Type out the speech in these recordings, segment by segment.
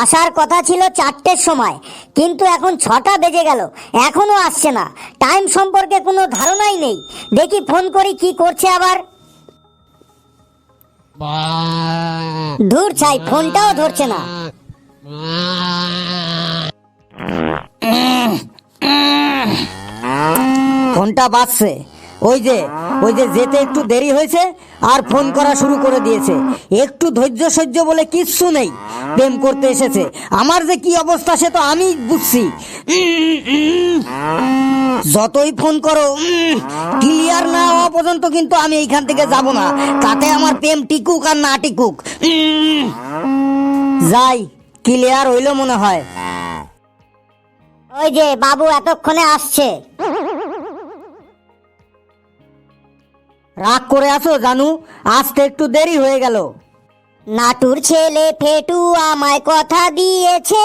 আসার কথা ছিল 4টের সময়, কিন্তু এখন 6টা বেজে গেল, এখনো আসছে না। টাইম সম্পর্কে কোনো ধারণাই নেই। দেখি ফোন করি, কি করছে আবার। ধুর ছাই, ফোনটাও ধরছে না। ফোনটা বাজছে। ওই যে যেতে একটু দেরি হয়েছে আর ফোন করা শুরু করে দিয়েছে। একটু ধৈর্য সহ্য বলে কিচ্ছু নেই। প্রেম করতে এসেছে, আমার যে কি অবস্থা সে তো আমি বুঝছি। যতই ফোন করো, ক্লিয়ার না হওয়া পর্যন্ত কিন্তু আমি এইখান থেকে যাব না। তাতে আমার প্রেম টিকুক আর না টিকুক, যাই। ক্লিয়ার হইল মনে হয়। ওই যে বাবু এতক্ষণে আসছে। রাগ করে আছো জানু? আসতে একটু দেরি হয়ে গেল। নাটুর ছেলে ফেটু আমায় কথা দিয়েছে,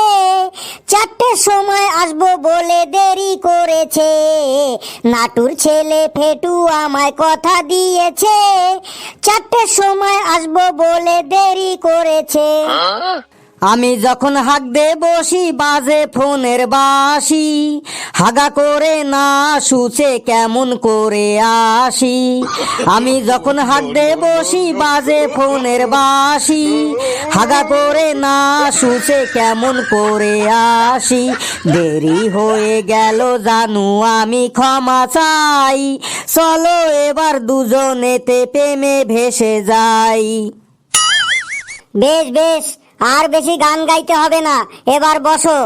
4টের সময় আসবো বলে দেরি করেছে। নাটুর ছেলে ফেটু আমায় কথা দিয়েছে, 4টের সময় আসবো বলে দেরি করেছে। আমি যখন হাঁক দে বসি বাজে ফোনের বাঁশি, হাগা করে না শুচে কেমন করে আসি। আমি যখন হাঁক দে বসি বাজে ফোনের বাঁশি, হাগা করে না শুচে কেমন করে আসি। দেরি হয়ে গেল জানু, আমি ক্ষমা চাই। চলো এবার দুজনেতে প্রেমে ভেসে যাই। বেশ বেশ, আর বেশি গান গাইতে হবে না, এবার বসো।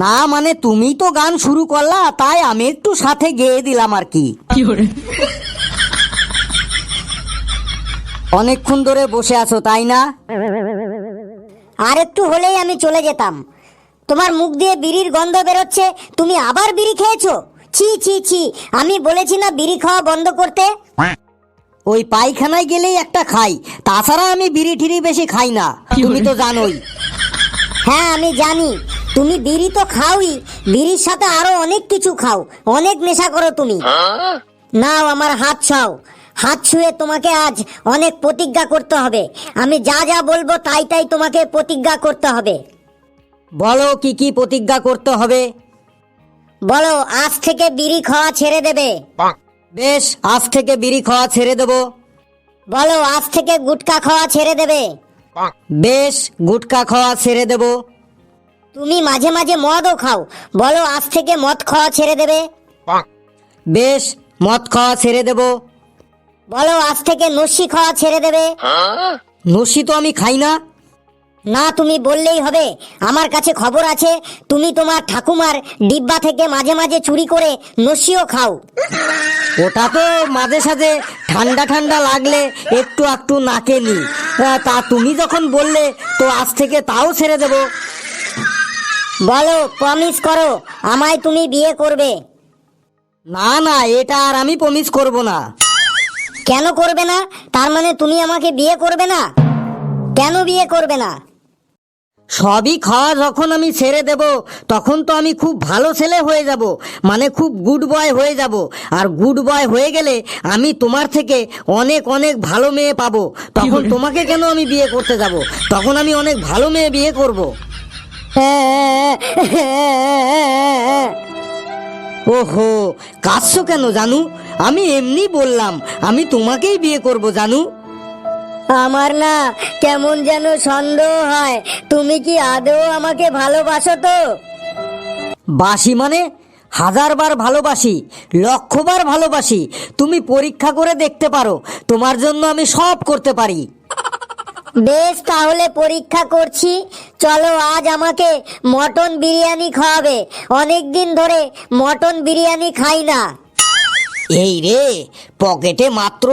না মানে তুমি তো গান শুরু করলা, তাই আমি একটু সাথে গেয়ে দিলাম আর কি। অনেকক্ষণ ধরে বসে আছো তাই না? আর একটু হলেই আমি চলে যেতাম। তোমার মুখ দিয়ে বিড়ির গন্ধ বেরোচ্ছে, তুমি আবার বিড়ি খেয়েছো? ছি ছি ছি, আমি বলেছি না বিড়ি খাওয়া বন্ধ করতে। ওই পায়খানায় গেলেই একটা খাই, তাছাড়া আমি বিড়ি ঠিড়ি বেশি খাই না, তুমি তো জানোই। হ্যাঁ আমি জানি, তুমি বিড়ি তো খাওই, বিড়ির সাথে আরো অনেক কিছু খাও, অনেক নেশা করো তুমি। নাও আমার হাত ছাও, হাত ছুঁয়ে তোমাকে আজ অনেক প্রতিজ্ঞা করতে হবে। আমি যা যা বলবো তাই তাই তোমাকে প্রতিজ্ঞা করতে হবে। বলো কি কি প্রতিজ্ঞা করতে হবে? বলো আজ থেকে বিড়ি খাওয়া ছেড়ে দেবে। বেশ, আজ থেকে বিড়ি খাওয়া ছেড়ে দেব। বলো আজ থেকে গুটখা খাওয়া ছেড়ে দেবে। বেশ, গুটখা খাওয়া ছেড়ে দেব। তুমি মাঝে মাঝে মদও খাও, বলো আজ থেকে মদ খাওয়া ছেড়ে দেবে। বেশ, মদ খাওয়া ছেড়ে দেব। বলো আজ থেকে নস্যি খাওয়া ছেড়ে দেবে। নস্যি তো আমি খাই না। না, তুমি বললেই হবে, আমার কাছে খবর আছে তুমি তোমার ঠাকুমার ডিব্বা থেকে মাঝে মাঝে চুরি করে নস্যিও খাও। ওটা তো মাঝে সাঝে ঠান্ডা ঠান্ডা লাগলে একটু একটু নাকে নি। তা তুমি যখন বললে তো আজ থেকে তাও ছেড়ে দেব। বলো প্রমিস করো আমায় তুমি বিয়ে করবে। না না, এটা আর আমি প্রমিস করব না। কেন করবে না? তার মানে তুমি আমাকে বিয়ে করবে না? কেন বিয়ে করবে না? সবই খাওয়া যখন আমি ছেড়ে দেব, তখন তো আমি খুব ভালো ছেলে হয়ে যাব, মানে খুব গুড বয় হয়ে যাব। আর গুড বয় হয়ে গেলে আমি তোমার থেকে অনেক অনেক ভালো মেয়ে পাবো। তখন তোমাকে কেন আমি বিয়ে করতে যাব? তখন আমি অনেক ভালো মেয়ে বিয়ে করব। ওহো, কাঁদছো কেন জানু? আমি এমনি বললাম, আমি তোমাকেই বিয়ে করব জানু। আমার না কেমন যেন সন্দেহ হয়, তুমি কি আদৌ আমাকে ভালোবাসো তো? বাসি মানে 1000বার ভালোবাসি, 1,00,000বার ভালোবাসি। তুমি পরীক্ষা করে দেখতে পারো, তোমার জন্য আমি সব করতে পারি। বেশ, তাহলে পরীক্ষা করছি। চলো আজ আমাকে মটন বিরিয়ানি খাওয়াবে, অনেক দিন ধরে মটন বিরিয়ানি খাই না। এই রে, পকেটে মাত্র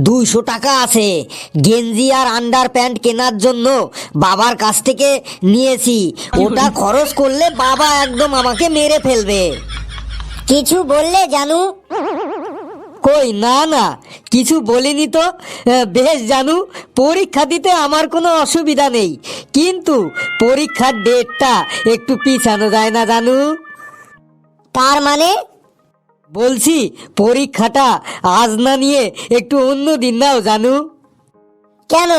200 টাকা আছে। গেঞ্জি আর আন্ডার প্যান্ট কেনার জন্য বাবার কাছ থেকে নিয়েছি। ওটা খরচ করলে বাবা একদম আমাকে মেরে ফেলবে। কিছু বললে জানু? কই না না, কিছু বলিনি তো। বেশ জানু, পরীক্ষা দিতে আমার কোনো অসুবিধা নেই, কিন্তু পরীক্ষার ডেটটা একটু পিছানো যায় না জানু? তার মানে? বলছি পরীক্ষাটা আজ না নিয়ে একটু অন্য দিন নাও জানু। কেন?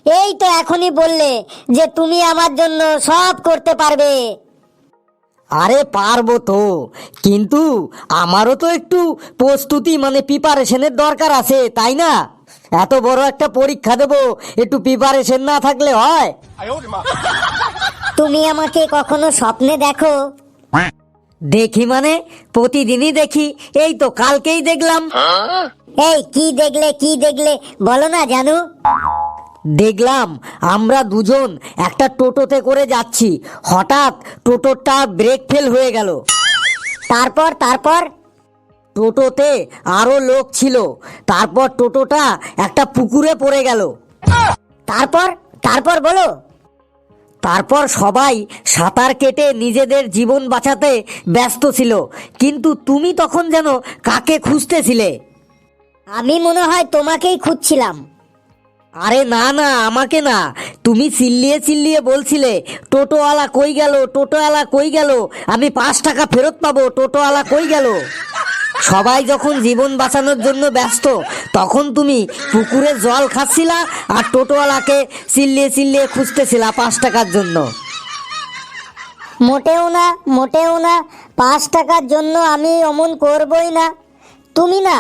এই তো এখনই বললে যে তুমি আমার জন্য সব করতে পারবে। আরে পারবো তো, কিন্তু আমারও তো একটু প্রস্তুতি মানে প্রিপারেশনের দরকার আছে, তাই না? এত বড় একটা পরীক্ষা দেবো, একটু প্রিপারেশন না থাকলে হয়? তুমি আমাকে কখনো স্বপ্নে দেখো? দেখি মানে প্রতিদিনই দেখি, এই তো কালকেই দেখলাম। এই কি দেখলে, কি দেখলে বলো না জানু। দেখলাম আমরা দুজন একটা টোটোতে করে যাচ্ছি, হঠাৎ টোটোটা ব্রেক ফেল হয়ে গেল। তারপর তারপর টোটোতে আরো লোক ছিল, তারপর টোটোটা একটা পুকুরে পড়ে গেল। তারপর তারপর বলো। তারপর সবাই সাঁতার কেটে নিজেদের জীবন বাঁচাতে ব্যস্ত ছিল, কিন্তু তুমি তখন যেন কাকে খুঁজতেছিলে? আমি মনে হয় তোমাকেই খুঁজছিলাম। আরে না না, আমাকে না, তুমি চিল্লিয়ে চিল্লিয়ে বলছিলে টোটোওয়ালা কই গেল, টোটোওয়ালা কই গেল, আমি 5 টাকা ফেরত পাবো, টোটোওয়ালা কই গেল। সবাই যখন জীবন বাঁচানোর জন্য ব্যস্ত, তখন তুমি পুকুরে জল খাচ্ছিলা আর টোটোওয়ালাকে চিল্লিয়ে চিল্লিয়ে খুঁজতেছিলা 5 টাকার জন্য। মোটেও না, মোটেও না, 5 টাকার জন্য আমি অমন করবই না। তুমি না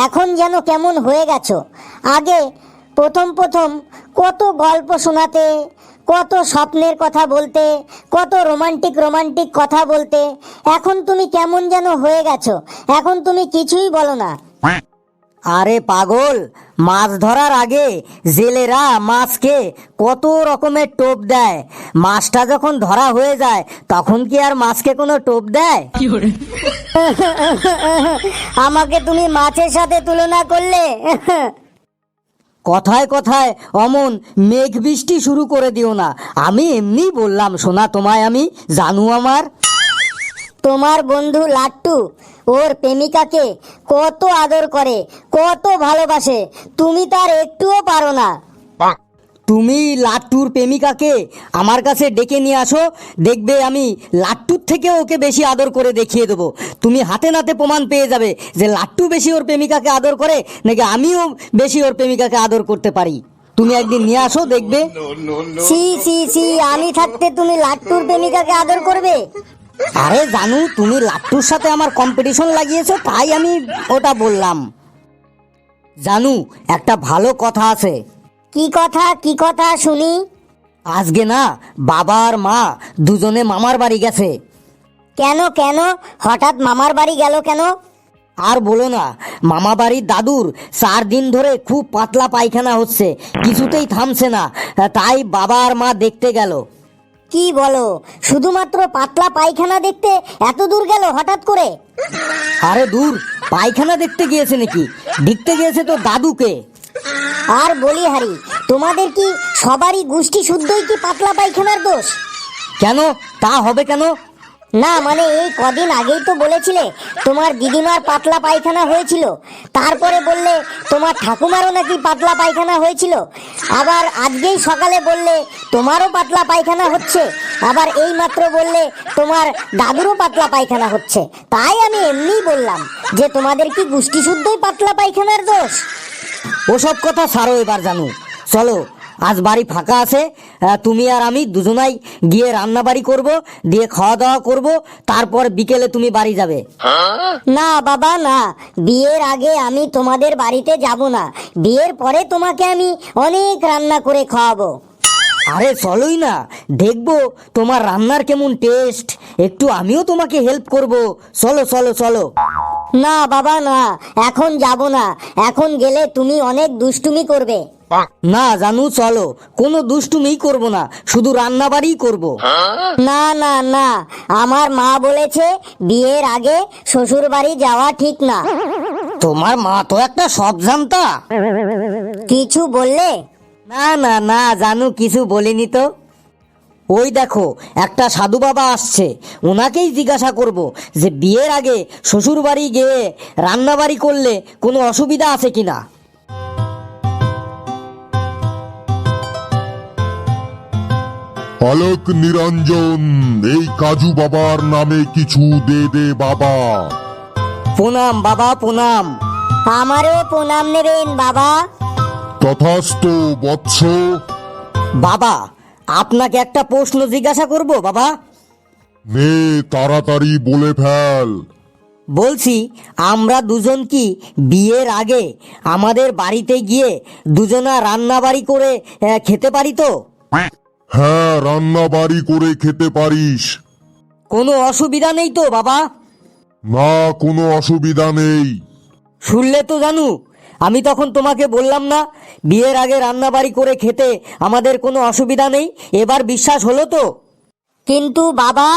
এখন যেন কেমন হয়ে গেছো। আগে প্রথম প্রথম কত গল্প শোনাতে, কত স্বপ্নের কথা বলতে, কত রোমান্টিক রোমান্টিক কথা বলতে, এখন তুমি কেমন যেন হয়ে গেছো। এখন তুমি কিছুই বলো না। আরে পাগল, মাছ ধরার আগে জেলেরা মাছকে কত রকমের টোপ দেয়, মাছটা যখন ধরা হয়ে যায় তখন কি আর মাছকে কোনো টোপ দেয়? আমাকে তুমি মাছের সাথে তুলনা করলে। কথায় কথায় অমন মেঘ বৃষ্টি শুরু করে দিও না, আমি এমনি বললাম শোনা তোমায়, আমি জানু আমার। তোমার বন্ধু লাট্টু ওর প্রেমিকাকে কত আদর করে, কত ভালোবাসে, তুমি তার একটুও পারো না। তুমি লাট্টুর প্রেমিকাকে আমার কাছে ডেকে নিয়ে আসো, দেখবে আমি লাট্টুর থেকে ওকে বেশি আদর করে দেখিয়ে দেবো। তুমি হাতে নাতে প্রমাণ পেয়ে যাবে যে লাট্টু বেশি ওর প্রেমিকাকে আদর করে নাকি আমিও বেশি ওর প্রেমিকাকে আদর করতে পারি। তুমি একদিন নিয়ে আসো, দেখবে। সি সি সি, আমি থাকতে তুমি লাট্টুর প্রেমিকাকে আদর করবে? আরে জানু, তুমি লাট্টুর সাথে আমার কম্পিটিশন লাগিয়েছো, তাই আমি ওটা বললাম। জানু, একটা ভালো কথা আছে। কি কথা, কি কথা শুনি? আজকে না বাবা আর মা দুজনে মামার বাড়ি গেছে। কেন কেন, হঠাৎ মামার বাড়ি গেল কেন? আর বলো না, মামা বাড়ির দাদুর 4 দিন ধরে খুব পাতলা পায়খানা হচ্ছে, কিছুতেই থামছে না, তাই বাবা আর মা দেখতে গেল। কি বলো, শুধুমাত্র পাতলা পায়খানা দেখতে এত দূর গেল হঠাৎ করে? আরে দূর, পায়খানা দেখতে গিয়েছে নাকি, দেখতে গিয়েছে তো দাদুকে। আর বলি হারি, তোমাদের কি সবারই গোষ্ঠী শুদ্ধই কি পাতলা পায়খানার দোষ? কেন, তা হবে কেন? না মানে এই কদিন আগেই তো বলেছিলে তোমার দিদিমার পাতলা পায়খানা হয়েছিল, তারপরে বললে তোমার ঠাকুমারও নাকি পাতলা পায়খানা হয়েছিল, আবার আজকেই সকালে বললে তোমারও পাতলা পায়খানা হচ্ছে, আবার এই মাত্র বললে তোমার দাদুরও পাতলা পায়খানা হচ্ছে। তাই আমি এমনিই বললাম যে তোমাদের কি গোষ্ঠী শুদ্ধই পাতলা পায়খানার দোষ। ওসব কথা ছাড়ো এবার জানু, চলো আজ বাড়ি ফাঁকা আছে, তুমি আর আমি দুজনাই গিয়ে রান্না বাড়ি করবো, দিয়ে খাওয়া দাওয়া করব, তারপর বিকেলে তুমি বাড়ি যাবে। না বাবা না, বিয়ের আগে আমি তোমাদের বাড়িতে যাব না, বিয়ের পরে তোমাকে আমি অনেক রান্না করে খাওয়াবো। আরে চলোই না, দেখবো তোমার রান্নার কেমন টেস্ট, একটু আমিও তোমাকে হেল্প করব, চলো চলো চলো। না বাবা না, এখন যাব না, এখন গেলে তুমি অনেক দুষ্টুমি করবে। না জানু, চলো, কোনো দুষ্টুমিই করব না, শুধু রান্না বাড়িই করব। না না না, আমার মা বলেছে বিয়ের আগে শ্বশুর বাড়ি যাওয়া ঠিক না। তোমার মা তো একটা সব জানতা। কিছু বললে? না না না জানু, কিছু বলিনি তো। ওই দেখো একটা সাধু বাবা আসছে, ওনাকেই জিজ্ঞাসা করব যে বিয়ের আগে শ্বশুর বাড়ি গিয়ে রান্না বাড়ি করলে কোনো অসুবিধা আছে কিনা। আলোক নিরঞ্জন, এই কাজু বাবার নামে কিছু দে দে বাবা। প্রণাম বাবা, প্রণাম। আমারও প্রণাম নেবেন বাবা। তথাস্তু বৎস। বাবা, আপনাকে একটা প্রশ্ন জিজ্ঞাসা করব বাবা। নে তাড়াতাড়ি বলে ফেল। বলছি, আমরা দুজন কি বিয়ের আগে আমাদের বাড়িতে গিয়ে দুজনা রান্না বাড়ি করে খেতে পারি তো? হ্যাঁ, রান্না বাড়ি করে খেতে পারিস। কোনো অসুবিধা নেই তো বাবা? না, কোনো অসুবিধা নেই। শুনলে তো জানু, আমি তখন তোমাকে বললাম না বিয়ের আগে রান্না বাড়ি করে খেতে আমাদের কোনো অসুবিধা নেই। এবার বিশ্বাস হলো তো? কিন্তু বাবা,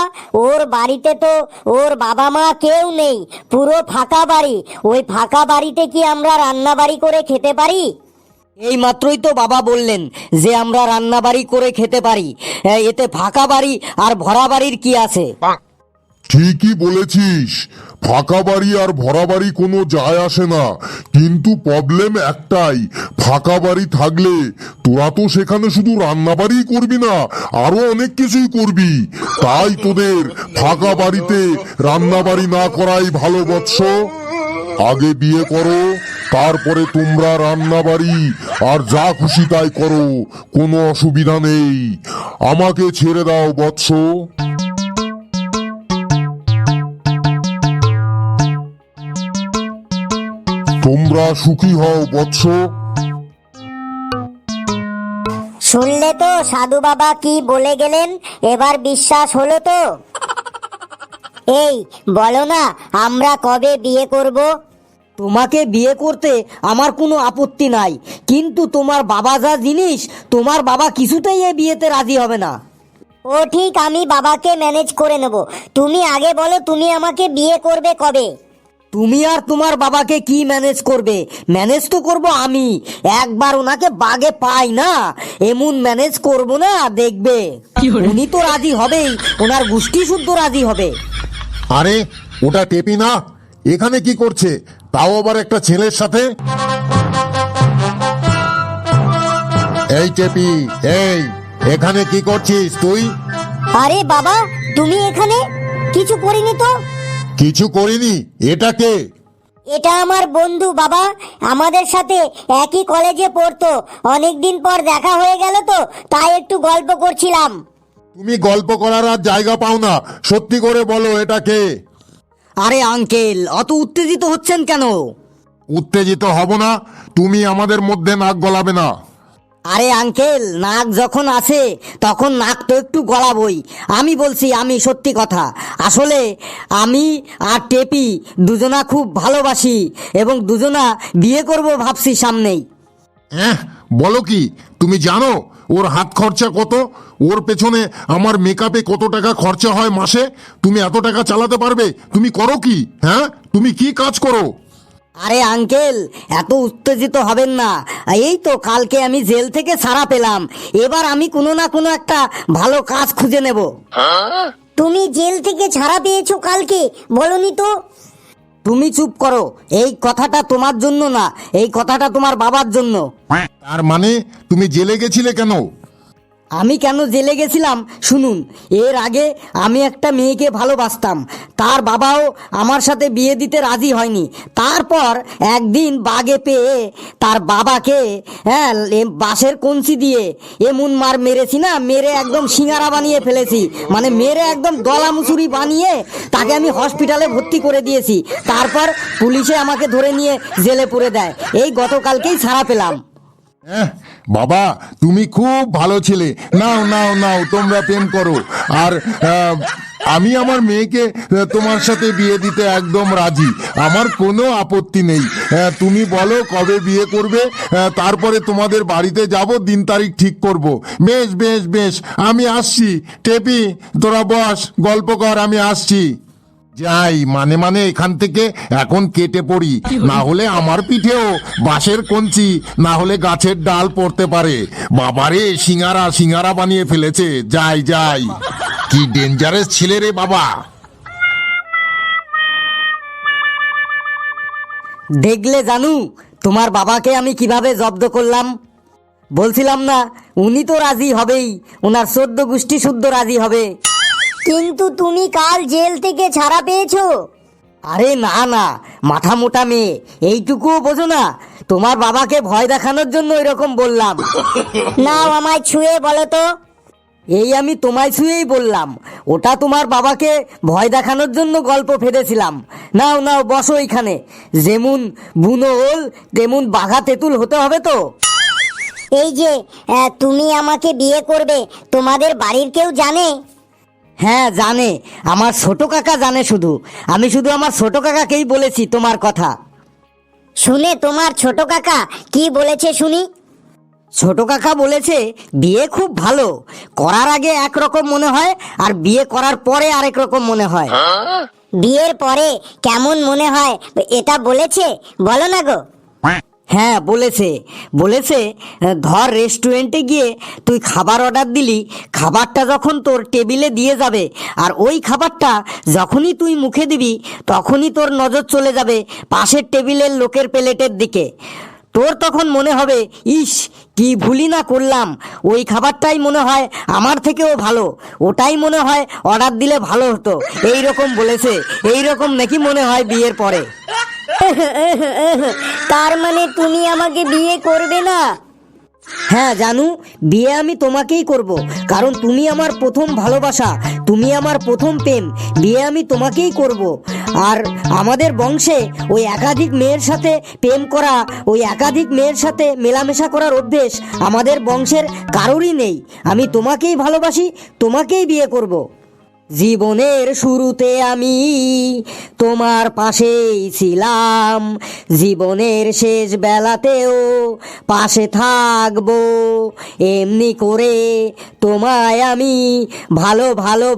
ওর বাড়িতে তো ওর বাবা মা কেউ নেই, পুরো ফাঁকা বাড়ি। ওই ফাঁকা বাড়িতে কি আমরা রান্না বাড়ি করে খেতে পারি? এই মাত্রই তো বাবা বললেন যে আমরা রান্না বাড়ি করে খেতে পারি। এতে ফাঁকা বাড়ি আর ভরা বাড়ির কি আছে? ঠিকই বলেছিস, ফাঁকা বাড়ি আর ভরা বাড়ি কোনো যায় আসে না। কিন্তু প্রবলেম একটাই, ফাঁকা বাড়ি থাকলে তোরা তো সেখানে শুধু রান্না বাড়ি করবি না, আরো অনেক কিছুই করবি। তাই তোদের ফাঁকা বাড়িতে রান্না বাড়ি না করাই ভালো বৎস। আগে বিয়ে করো, তারপরে তোমরা রান্না বাড়ি আর যা খুশি তাই করো, কোনো অসুবিধা নেই। আমাকে ছেড়ে দাও বৎস। তোমরা সুখী হও বৎস। শুনলে তো সাধু বাবা কি বলে গেলেন, এবার বিশ্বাস হলো তো? এই বলো না, আমরা কবে বিয়ে করব? তোমাকে বিয়ে করতে আমার কোনো আপত্তি নাই, কিন্তু তোমার বাবা যা জিনিস, তোমার বাবা কিছুতেই এ বিয়েতে রাজি হবে না। ও ঠিক, আমি বাবাকে ম্যানেজ করে নেব। তুমি আগে বলো, তুমি আমাকে বিয়ে করবে কবে? তুমি আর তোমার বাবাকে কি ম্যানেজ করবে? ম্যানেজ তো করব আমি। একবার ওনাকে বাগে পাই না, এমন ম্যানেজ করব না, দেখবে উনি তো রাজি হবেই, ওনার গোষ্ঠী শুদ্ধ রাজি হবে। আরে ওটা টেপি না, এখানে কি করছে? তাও আবার একটা ছেলের সাথে। এই টেপি, এই এখানে কি করছিস তুই? আরে বাবা, তুমি এখানে? কিছু করিনি তো। কিছু করিনি? এটা কে? এটা আমার বন্ধু বাবা, আমাদের সাথে একই কলেজে পড়তো। অনেকদিন পর দেখা হয়ে গেল তো, তাই একটু গল্প করছিলাম। তুমি গল্প করার আর জায়গা পাও না, সত্যি করে বলো এটা কে? আরে আঙ্কেল, অত উত্তেজিত হচ্ছেন কেন? উত্তেজিত হব না, তুমি আমাদের মধ্যে নাক গলাবে না। আরে আঙ্কেল, নাক যখন আসে তখন নাক তো একটু গলাবই। আমি বলছি, আমি সত্যি কথা। আসলে আমি আর টেপি দুজনা খুব ভালোবাসি এবং দুজনা বিয়ে করব ভাবছি সামনেই। বলো কি? তুমি জানো ওর হাত খরচা কত? ওর পেছনে আমার মেকআপে কত টাকা খরচা হয় মাসে? তুমি এত টাকা চালাতে পারবে? তুমি করো কি? হ্যাঁ, তুমি কি কাজ করো? আরে আঙ্কেল, এত উত্তেজিত হবেন না। এই তো কালকে আমি জেল থেকে ছাড়া পেলাম, এবার আমি কোনো না কোনো একটা ভালো কাজ খুঁজে নেব। তুমি জেল থেকে ছাড়া পেয়েছো কালকে? বলনি তো। তুমি চুপ করো, এই কথাটা তোমার জন্য না, এই কথাটা তোমার বাবার জন্য। তার মানে তুমি জেলে গেছিলে কেন? আমি কেন জেলে গেছিলাম শুনুন। এর আগে আমি একটা মেয়েকে ভালোবাসতাম, তার বাবাও আমার সাথে বিয়ে দিতে রাজি হয়নি। তারপর একদিন বাগে পেয়ে তার বাবাকে বাঁশের কঞ্চি দিয়ে এমন মার মেরেছি না, মেরে একদম সিঙ্গারা বানিয়ে ফেলেছি, মানে মেরে একদম গলা মুচুরি বানিয়ে তাকে আমি হসপিটালে ভর্তি করে দিয়েছি। তারপর পুলিশে আমাকে ধরে নিয়ে জেলে পুরে দেয়। এই গতকালকেই ছাড়া পেলাম। বাবা, তুমি খুব ভালো ছেলে। নাও নাও নাও, তোমরা প্রেম করো। আর আমি আমার মেয়েকে তোমার সাথে বিয়ে দিতে একদম রাজি, আমার কোনো আপত্তি নেই। তুমি বলো কবে বিয়ে করবে, তারপরে তোমাদের বাড়িতে যাব, দিন তারিখ ঠিক করব। বেশ বেশ বেশ, আমি আসছি। টেপি, তোরা বস, গল্প কর, আমি আসছি। যাই, মানে মানে এখান থেকে এখন কেটে পড়ি, না হলে আমার পিঠেও বাঁশের কঞ্চি, না হলে গাছের ডাল পড়তে পারে। বাবারে, সিঙ্গারা সিঙ্গারা বানিয়ে ফেলেছে। যাই যাই, কি ডেঞ্জারাস ছেলে রে বাবা। দেখলে জানু, তোমার বাবাকে আমি কিভাবে জব্দ করলাম? বলছিলাম না উনি তো রাজি হবেই, ওনার 14 গোষ্ঠী শুদ্ধ রাজি হবে। কিন্তু তুমি কাল জেল থেকে ছাড়া পেয়েছো। আরে না না, মাথা মোটা মেয়ে, এইটুকুও বোঝো না? তোমার বাবাকে ভয় দেখানোর জন্য এরকম বললাম। নাও আমায় ছুঁয়ে বলো তো। এই আমি তোমায় ছুঁয়েই বললাম, ওটা তোমার বাবাকে ভয় দেখানোর জন্য গল্প ফেলেছিলাম। নাও নাও বসো এইখানে, যেমন বুনো ওল তেমন বাঘা তেঁতুল হতে হবে তো। এই যে তুমি আমাকে বিয়ে করবে, তোমাদের বাড়ির কেউ জানে? হ্যাঁ জানে, আমার ছোট কাকা জানে। আমি শুধু আমার ছোট কাকাকেই বলেছি তোমার কথা। শুনে তোমার ছোট কাকা কি বলেছে শুনি? ছোট কাকা বলেছে বিয়ে খুব ভালো, করার আগে একরকম মনে হয় আর বিয়ে করার পরে আরেক রকম মনে হয়। বিয়ের পরে কেমন মনে হয় এটা বলেছে, বলো না গো। হ্যাঁ বলেছে, ধর রেস্টুরেন্টে গিয়ে তুই খাবার অর্ডার দিলি, খাবারটা যখন তোর টেবিলে দিয়ে যাবে আর ওই খাবারটা যখনই তুই মুখে দিবি তখনই তোর নজর চলে যাবে পাশের টেবিলের লোকের প্লেটের দিকে। তোর তখন মনে হবে, ইস কি ভুলই না করলাম, ওই খাবারটাই মনে হয় আমার থেকেও ভালো, ওটাই মনে হয় অর্ডার দিলে ভালো হতো। এই রকম বলেছে। এই রকম নাকি মনে হয় বিয়ের পরে। তার মানে তুমি আমাকে বিয়ে করবে না? হ্যাঁ জানু, বিয়ে আমি তোমাকেই করব, কারণ তুমি আমার প্রথম ভালোবাসা, তুমি আমার প্রথম প্রেম। বিয়ে আমি তোমাকেই করব। আর আমাদের বংশে ওই একাধিক মেয়ের সাথে প্রেম করা, ওই একাধিক মেয়ের সাথে মেলামেশা করার অভ্যেস আমাদের বংশের কারোরই নেই। আমি তোমাকেই ভালোবাসি, তোমাকেই বিয়ে করব। জীবনের শুরুতে আমি তোমার পাশেই ছিলাম, জীবনের শেষ বেলাতেও পাশে থাকবো। এমনি করে তোমায় আমি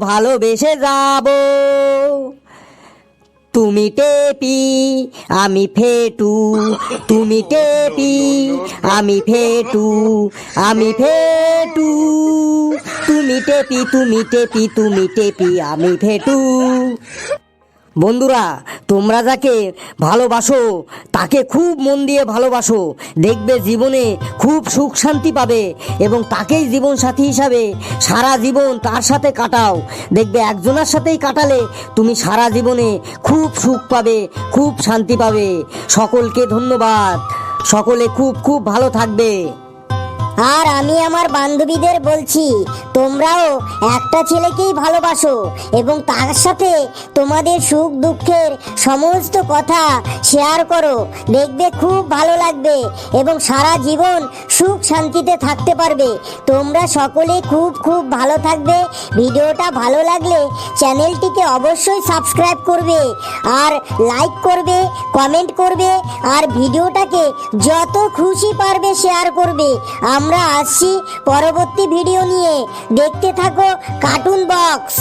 ভালোবেসে যাব। তুমি টেপি আমি ফেটু, তুমি টেপি আমি ফেটু, আমি ফেটু। তুমি টেপি আমি ফেটু। বন্ধুরা, তোমরা যাকে ভালোবাসো তাকে খুব মন দিয়ে ভালোবাসো, দেখবে জীবনে খুব সুখ শান্তি পাবে এবং তাকেই জীবন সাথী হিসাবে সারা জীবন তার সাথে কাটাও। দেখবে একজনের সাথেই কাটালে তুমি সারা জীবনে খুব সুখ পাবে, খুব শান্তি পাবে। সকলকে ধন্যবাদ, সকলে খুব খুব ভালো থাকবে। আর আমি আমার বান্ধবীদের বলছি, তোমরাও একটা ছেলেকেই ভালোবাসো এবং তার সাথে তোমাদের সুখ দুঃখের সমস্ত কথা শেয়ার করো, দেখবে খুব ভালো লাগবে এবং সারা জীবন সুখ শান্তিতে থাকতে পারবে। তোমরা সকলে খুব খুব ভালো থাকবে। ভিডিওটা ভালো লাগলে চ্যানেলটিকে অবশ্যই সাবস্ক্রাইব করবে আর লাইক করবে, কমেন্ট করবে আর ভিডিওটাকে যত খুশি পারবে শেয়ার করবে। আমরা আসছি পরবর্তী ভিডিও নিয়ে, দেখতে থাকো কার্টুন বক্স।